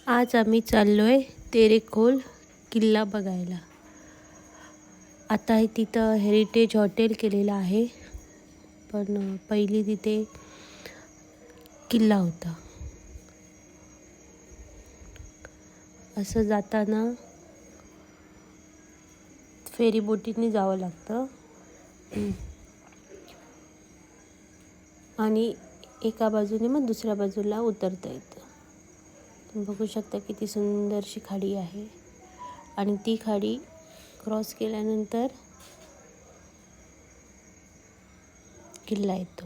आज आम्ही चाललोय तेरेखोल किल्ला बघायला. आता तिथं हेरिटेज हॉटेल केलेलं आहे, पण पहिली तिथे किल्ला होता. असं जाताना फेरी बोटीने जावं लागतं आणि एका बाजूने मग दुसऱ्या बाजूला उतरता येतं. तुम्ही बघू शकता किती सुंदरशी खाडी आहे आणि ती खाडी क्रॉस केल्यानंतर किल्ला येतो.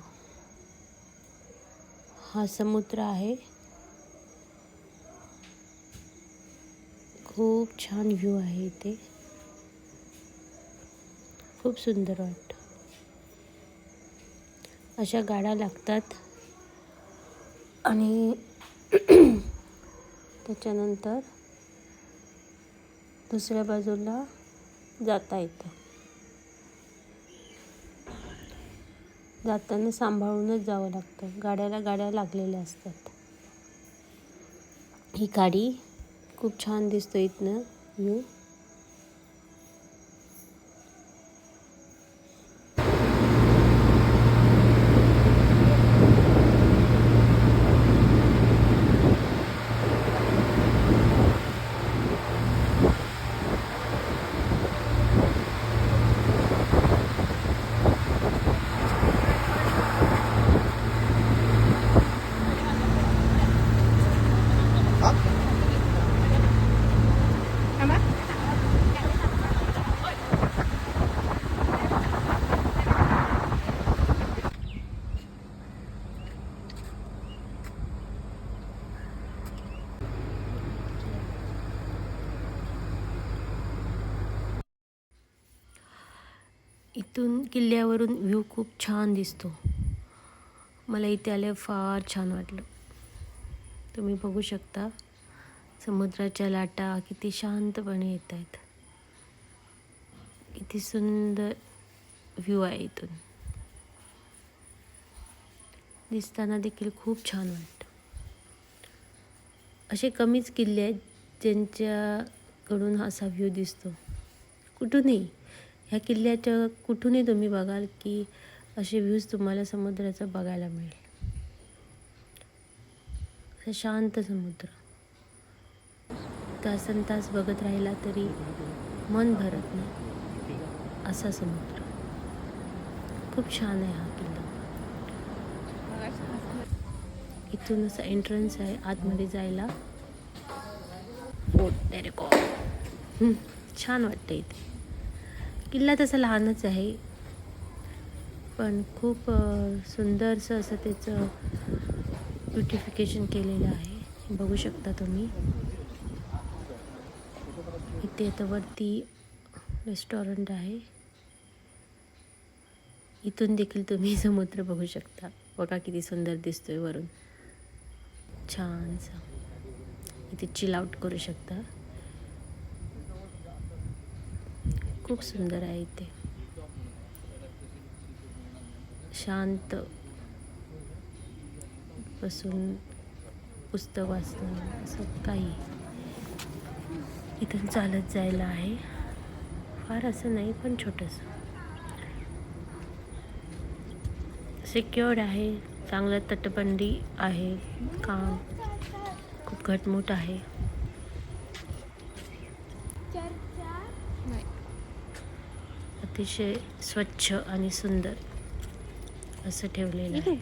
हा समुद्र आहे. खूप छान व्ह्यू आहे इथे. खूप सुंदर वाटतं. अशा गाड्या लागतात आणि त्याच्यानंतर दुसऱ्या बाजूला जाता येतं. जाताना सांभाळूनच जावं लागतं. गाड्या लागलेल्या असतात. ही गाडी खूप छान दिसतो इथनं व्ह्यू. इथून किल्ल्यावरून व्ह्यू खूप छान दिसतो. मला इथे आले फार छान वाटलं. तुम्ही बघू शकता समुद्राच्या लाटा किती शांतपणे येत आहेत. किती सुंदर व्ह्यू आहे. इथून दिसताना देखील खूप छान वाटतं. असे कमीच किल्ले आहेत ज्यांच्याकडून असा व्ह्यू दिसतो. कुठूनही ह्या किल्ल्याच्या कुठूनही तुम्ही बघाल की असे व्ह्यूज तुम्हाला समुद्राचा बघायला मिळेल. असा शांत समुद्र. तासनतास बघत राहिला तरी मन भरत नाही असा समुद्र. खूप छान आहे हा किल्ला. इथून असा एंट्रन्स आहे आतमध्ये जायला. फोर्ट तेरेखोल. छान वाटतं इथे. किल्ला तसा लहानच आहे, पण खूप सुंदरसं असं त्याचं ब्युटिफिकेशन केलेलं आहे. बघू शकता तुम्ही. इथे आता वरती रेस्टॉरंट आहे. इथून देखील तुम्ही समुद्र बघू शकता. बघा किती सुंदर दिसतोय वरून. छानसा इथे चिल आउट करू शकता. खूप सुंदर आहे इथे. शांत बसून पुस्तक वाचणं असं काही. इथून चालत जायला आहे. फार असं नाही, पण छोटंसं. सिक्युअर्ड आहे. चांगलं तटबंदी आहे. काम खूप घटमुट आहे. अतिशय स्वच्छ आणि सुंदर असं ठेवलेलं आहे.